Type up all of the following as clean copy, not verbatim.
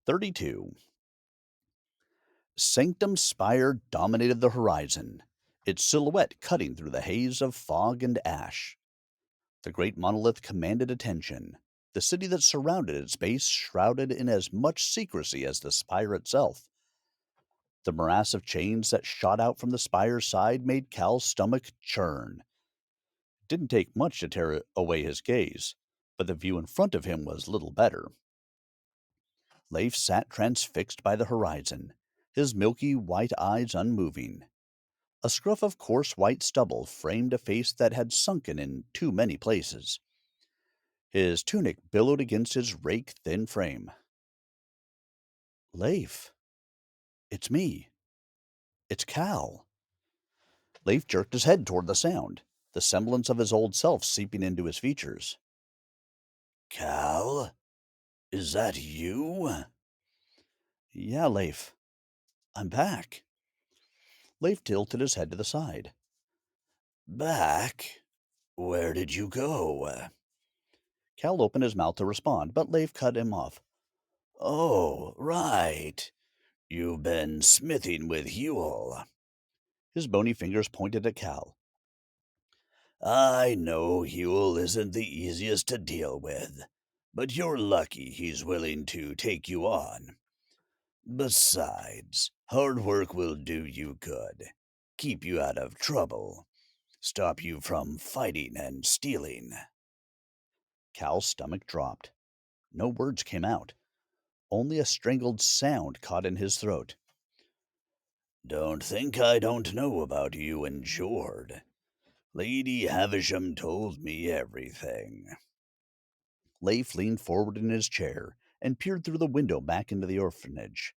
32. Sanctum's spire dominated the horizon, its silhouette cutting through the haze of fog and ash. The great monolith commanded attention, the city that surrounded its base shrouded in as much secrecy as the spire itself. The morass of chains that shot out from the spire's side made Cal's stomach churn. It didn't take much to tear away his gaze, but the view in front of him was little better. Leif sat transfixed by the horizon, his milky white eyes unmoving. A scruff of coarse white stubble framed a face that had sunken in too many places. His tunic billowed against his rake-thin frame. Leif, it's me. It's Cal. Leif jerked his head toward the sound, the semblance of his old self seeping into his features. Cal? Is that you? Yeah, Leif. I'm back. Leif tilted his head to the side. Back? Where did you go? Cal opened his mouth to respond, but Leif cut him off. Oh, right. You've been smithing with Huel. His bony fingers pointed at Cal. I know Huel isn't the easiest to deal with, but you're lucky he's willing to take you on. Besides, hard work will do you good, keep you out of trouble, stop you from fighting and stealing. Cal's stomach dropped. No words came out. Only a strangled sound caught in his throat. Don't think I don't know about you and Jord. Lady Havisham told me everything. Leif leaned forward in his chair and peered through the window back into the orphanage.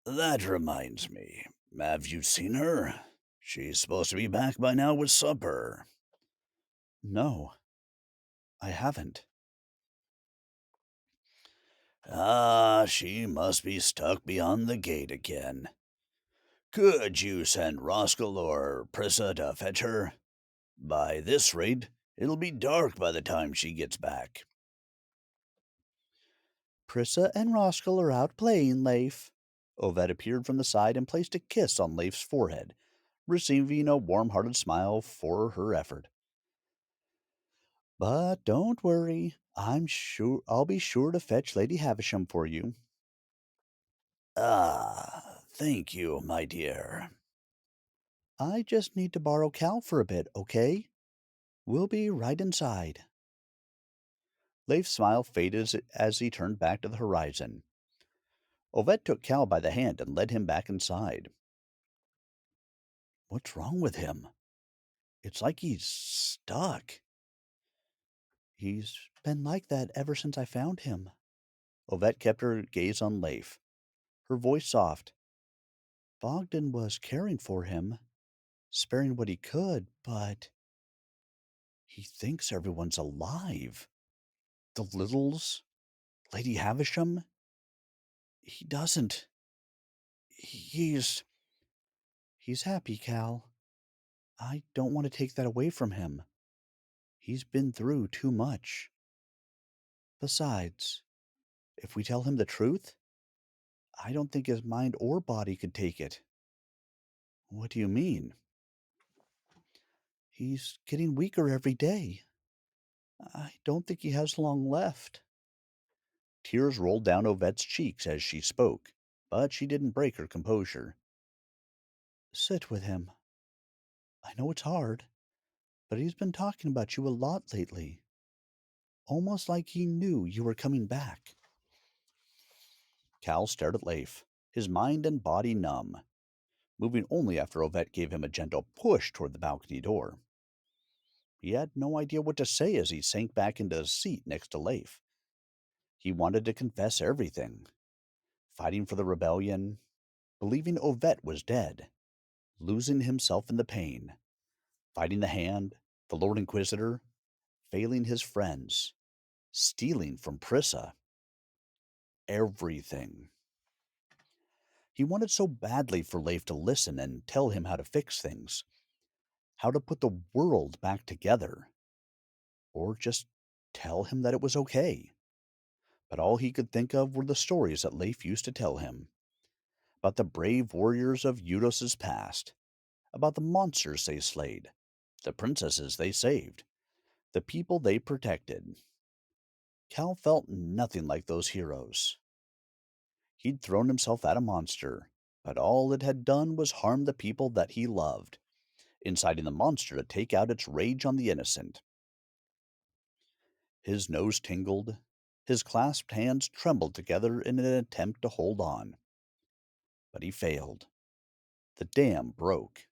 That reminds me. Have you seen her? She's supposed to be back by now with supper. No, I haven't. Ah, she must be stuck beyond the gate again. Could you send Roscoe or Prissa to fetch her? By this rate, it'll be dark by the time she gets back. Prissa and Roscoe are out playing, Leif. Ovette appeared from the side and placed a kiss on Leif's forehead, receiving a warm-hearted smile for her effort. But don't worry, I'll be sure to fetch Lady Havisham for you. Ah, thank you, my dear. I just need to borrow Cal for a bit, okay? We'll be right inside. Leif's smile faded as he turned back to the horizon. Ovette took Cal by the hand and led him back inside. What's wrong with him? It's like he's stuck. He's been like that ever since I found him. Ovette kept her gaze on Leif, her voice soft. Bogdan was caring for him, sparing what he could, but he thinks everyone's alive. The Littles, Lady Havisham. He doesn't. He's happy, Cal. I don't want to take that away from him. He's been through too much. Besides, if we tell him the truth, I don't think his mind or body could take it. What do you mean? He's getting weaker every day. I don't think he has long left. Tears rolled down Ovette's cheeks as she spoke, but she didn't break her composure. Sit with him. I know it's hard, but he's been talking about you a lot lately. Almost like he knew you were coming back. Cal stared at Leif, his mind and body numb, moving only after Ovette gave him a gentle push toward the balcony door. He had no idea what to say as he sank back into the seat next to Leif. He wanted to confess everything, fighting for the rebellion, believing Ovette was dead, losing himself in the pain, fighting the Hand, the Lord Inquisitor, failing his friends, stealing from Prissa. Everything. He wanted so badly for Leif to listen and tell him how to fix things, how to put the world back together, or just tell him that it was okay. But all he could think of were the stories that Leif used to tell him about the brave warriors of Eudos's past, about the monsters they slayed, the princesses they saved, the people they protected. Cal felt nothing like those heroes. He'd thrown himself at a monster, but all it had done was harm the people that he loved, inciting the monster to take out its rage on the innocent. His nose tingled, his clasped hands trembled together in an attempt to hold on. But he failed. The dam broke.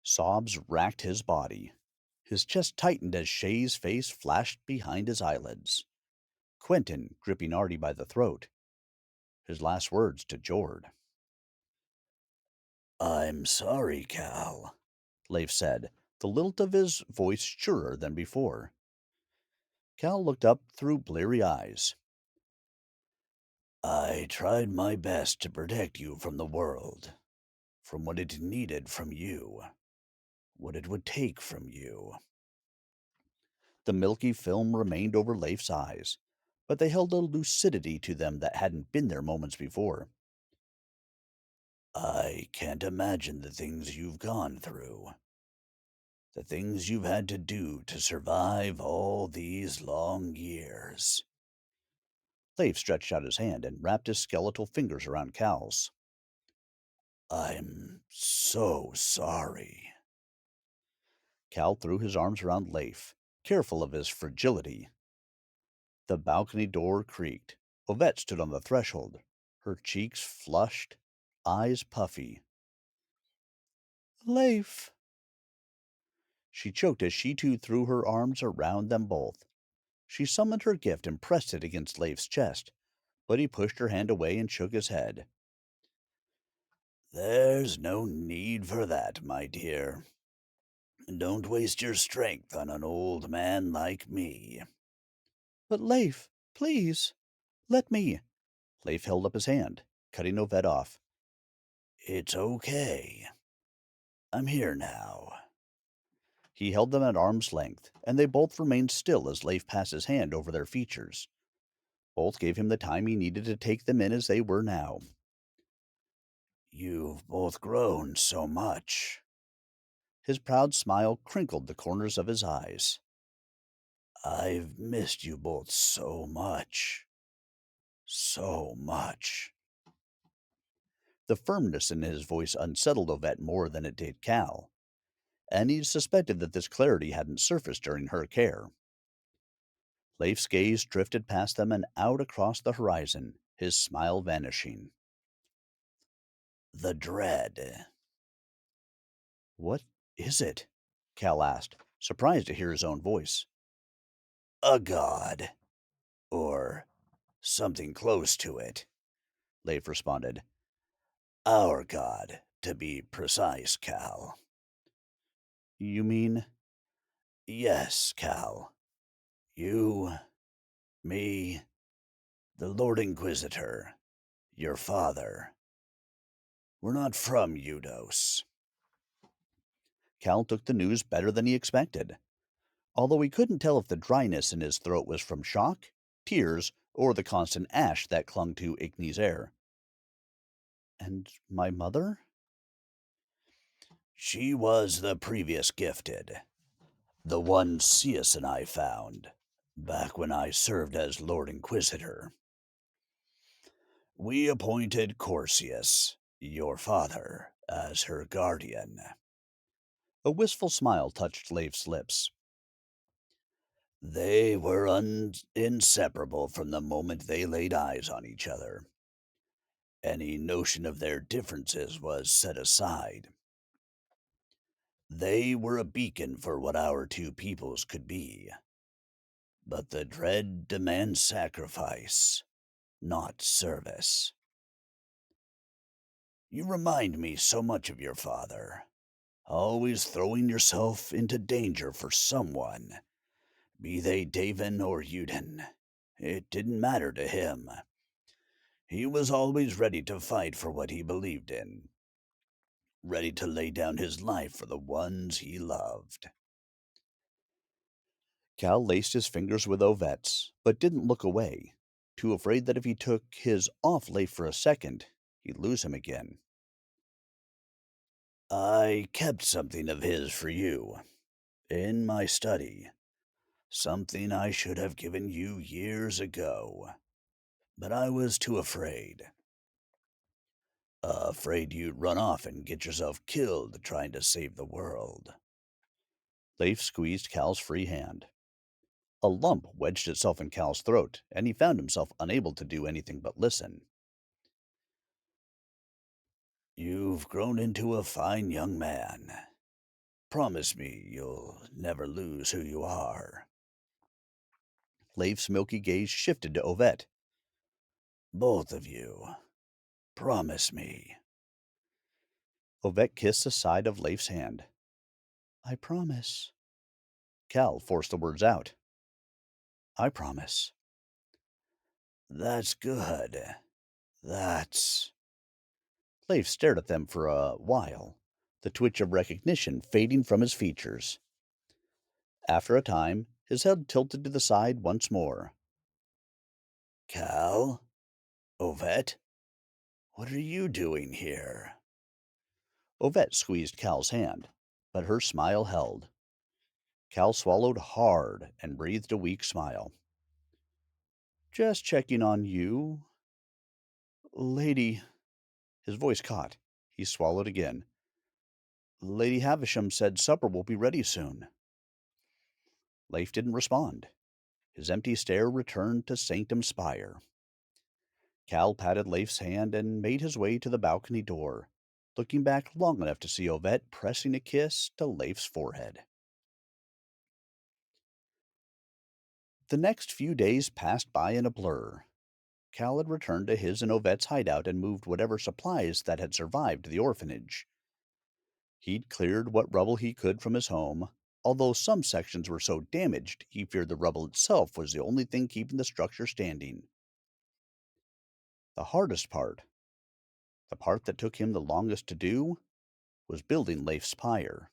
Sobs racked his body. His chest tightened as Shay's face flashed behind his eyelids. Quentin gripping Artie by the throat. His last words to Jord. I'm sorry, Cal. Leif said, the lilt of his voice surer than before. Cal looked up through bleary eyes. I tried my best to protect you from the world, from what it needed from you, what it would take from you. The milky film remained over Leif's eyes, but they held a lucidity to them that hadn't been there moments before. I can't imagine the things you've gone through, the things you've had to do to survive all these long years. Leif stretched out his hand and wrapped his skeletal fingers around Cal's. I'm so sorry. Cal threw his arms around Leif, careful of his fragility. The balcony door creaked. Ovette stood on the threshold, her cheeks flushed, eyes puffy. Leif! She choked as she too threw her arms around them both. She summoned her gift and pressed it against Leif's chest, but he pushed her hand away and shook his head. There's no need for that, my dear. Don't waste your strength on an old man like me. But Leif, please, let me. Leif held up his hand, cutting Ovette off. It's okay. I'm here now. He held them at arm's length, and they both remained still as Leif passed his hand over their features. Both gave him the time he needed to take them in as they were now. You've both grown so much. His proud smile crinkled the corners of his eyes. I've missed you both so much. So much. The firmness in his voice unsettled Ovette more than it did Cal, and he suspected that this clarity hadn't surfaced during her care. Leif's gaze drifted past them and out across the horizon, his smile vanishing. The dread. What is it? Cal asked, surprised to hear his own voice. A god. Or something close to it, Leif responded. Our god, to be precise, Cal. You mean? Yes, Cal. You, me, the Lord Inquisitor, your father. We're not from Eudos. Cal took the news better than he expected, although he couldn't tell if the dryness in his throat was from shock, tears, or the constant ash that clung to Igni's air. And my mother? She was the previous Gyfted. The one Cius and I found, back when I served as Lord Inquisitor. We appointed Corsius, your father, as her guardian. A wistful smile touched Leif's lips. They were inseparable from the moment they laid eyes on each other. Any notion of their differences was set aside. They were a beacon for what our two peoples could be. But the dread demands sacrifice, not service. You remind me so much of your father, always throwing yourself into danger for someone, be they Davin or Uden. It didn't matter to him. He was always ready to fight for what he believed in, ready to lay down his life for the ones he loved. Cal laced his fingers with Ovette's, but didn't look away, too afraid that if he took his off Leif for a second, he'd lose him again. I kept something of his for you, in my study. Something I should have given you years ago, but I was too afraid. Afraid you'd run off and get yourself killed trying to save the world. Leif squeezed Cal's free hand. A lump wedged itself in Cal's throat, and he found himself unable to do anything but listen. You've grown into a fine young man. Promise me you'll never lose who you are. Leif's milky gaze shifted to Ovette. Both of you. Promise me. Ovette kissed the side of Leif's hand. I promise. Cal forced the words out. I promise. That's good. That's. Leif stared at them for a while, the twitch of recognition fading from his features. After a time, his head tilted to the side once more. Cal? Ovette? What are you doing here? Ovette squeezed Cal's hand, but her smile held. Cal swallowed hard and breathed a weak smile. Just checking on you. Lady. His voice caught. He swallowed again. Lady Havisham said supper will be ready soon. Leif didn't respond. His empty stare returned to Sanctum Spire. Cal patted Leif's hand and made his way to the balcony door, looking back long enough to see Ovette pressing a kiss to Leif's forehead. The next few days passed by in a blur. Cal had returned to his and Ovette's hideout and moved whatever supplies that had survived the orphanage. He'd cleared what rubble he could from his home, although some sections were so damaged he feared the rubble itself was the only thing keeping the structure standing. The hardest part, the part that took him the longest to do, was building Leif's spire.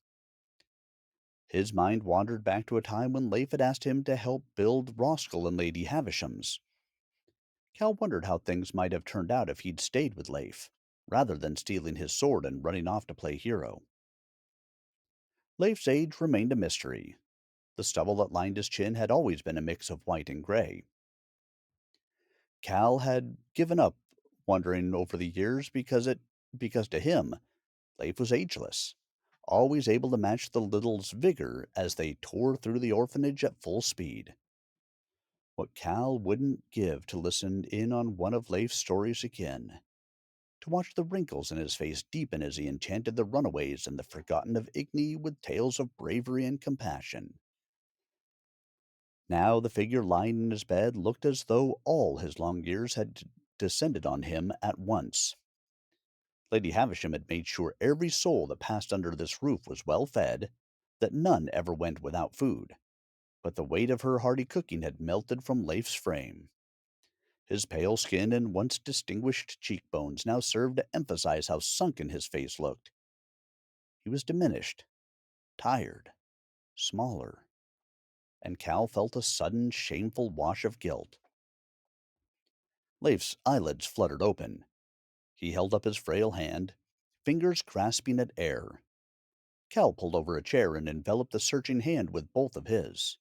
His mind wandered back to a time when Leif had asked him to help build Roskell and Lady Havisham's. Cal wondered how things might have turned out if he'd stayed with Leif, rather than stealing his sword and running off to play hero. Leif's age remained a mystery. The stubble that lined his chin had always been a mix of white and gray. Cal had given up wondering over the years because to him, Leif was ageless, always able to match the little's vigor as they tore through the orphanage at full speed. What Cal wouldn't give to listen in on one of Leif's stories again, to watch the wrinkles in his face deepen as he enchanted the runaways and the forgotten of Igni with tales of bravery and compassion. Now the figure lying in his bed looked as though all his long years had descended on him at once. Lady Havisham had made sure every soul that passed under this roof was well fed, that none ever went without food, but the weight of her hearty cooking had melted from Leif's frame. His pale skin and once distinguished cheekbones now served to emphasize how sunken his face looked. He was diminished, tired, smaller, and Cal felt a sudden, shameful wash of guilt. Leif's eyelids fluttered open. He held up his frail hand, fingers grasping at air. Cal pulled over a chair and enveloped the searching hand with both of his.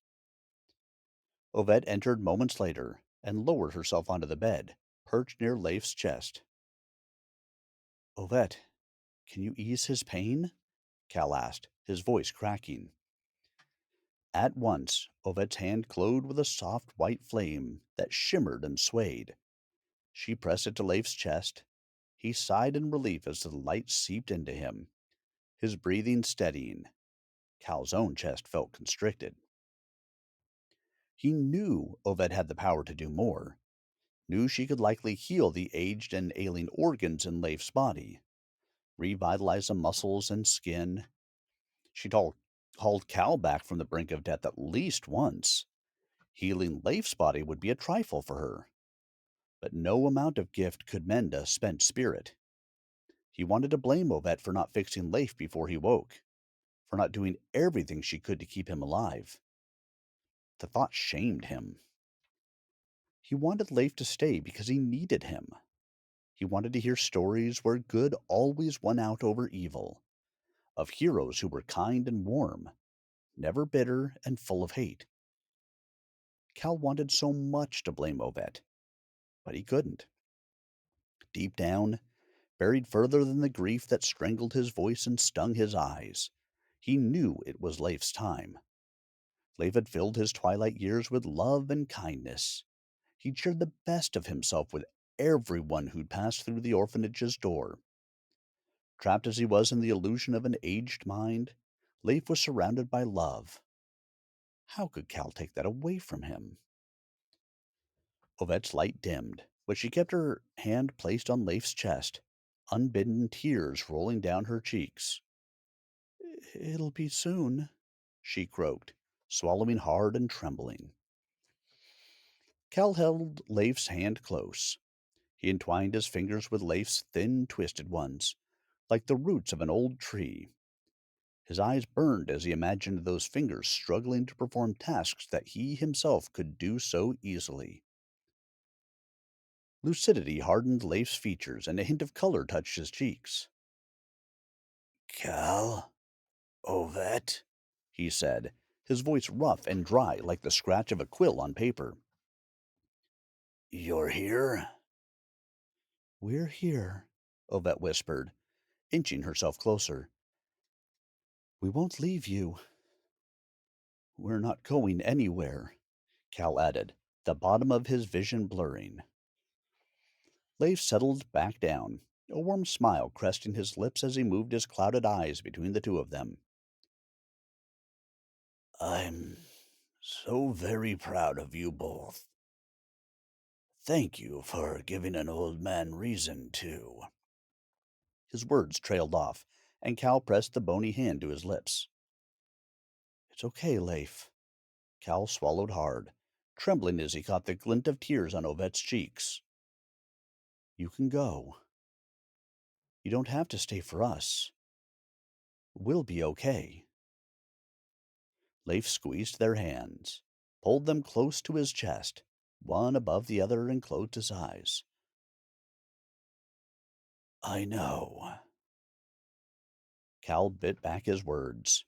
Ovette entered moments later and lowered herself onto the bed, perched near Leif's chest. Ovette, can you ease his pain? Cal asked, his voice cracking. At once, Ovette's hand glowed with a soft white flame that shimmered and swayed. She pressed it to Leif's chest. He sighed in relief as the light seeped into him, his breathing steadying. Cal's own chest felt constricted. He knew Ovette had the power to do more, knew she could likely heal the aged and ailing organs in Leif's body, revitalize the muscles and skin. She'd hauled Cal back from the brink of death at least once. Healing Leif's body would be a trifle for her, but no amount of gift could mend a spent spirit. He wanted to blame Ovette for not fixing Leif before he woke, for not doing everything she could to keep him alive. The thought shamed him. He wanted Leif to stay because he needed him. He wanted to hear stories where good always won out over evil, of heroes who were kind and warm, never bitter and full of hate. Cal wanted so much to blame Ovett, but he couldn't. Deep down, buried further than the grief that strangled his voice and stung his eyes, he knew it was Leif's time. Leif had filled his twilight years with love and kindness. He'd shared the best of himself with everyone who'd passed through the orphanage's door. Trapped as he was in the illusion of an aged mind, Leif was surrounded by love. How could Cal take that away from him? Ovette's light dimmed, but she kept her hand placed on Leif's chest, unbidden tears rolling down her cheeks. "It'll be soon," she croaked, swallowing hard and trembling. Cal held Leif's hand close. He entwined his fingers with Leif's thin, twisted ones, like the roots of an old tree. His eyes burned as he imagined those fingers struggling to perform tasks that he himself could do so easily. Lucidity hardened Leif's features, and a hint of color touched his cheeks. Cal? Ovett? He said, his voice rough and dry like the scratch of a quill on paper. You're here? "We're here," Ovett whispered, inching herself closer. "We won't leave you." "We're not going anywhere," Cal added, the bottom of his vision blurring. Leif settled back down, a warm smile cresting his lips as he moved his clouded eyes between the two of them. I'm so very proud of you both. Thank you for giving an old man reason to. His words trailed off, and Cal pressed the bony hand to his lips. "It's okay, Leif." Cal swallowed hard, trembling as he caught the glint of tears on Ovette's cheeks. "You can go. You don't have to stay for us. We'll be okay." Leif squeezed their hands, pulled them close to his chest, one above the other, and closed his eyes. I know. Cal bit back his words.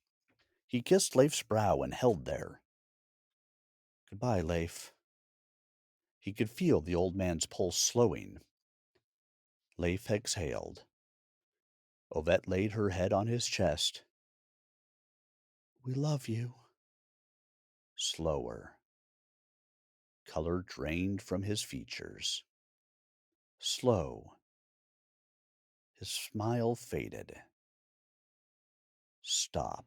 He kissed Leif's brow and held there. "Goodbye, Leif." He could feel the old man's pulse slowing. Leif exhaled. Ovett laid her head on his chest. "We love you." Slower. Color drained from his features. Slow. His smile faded. Stop.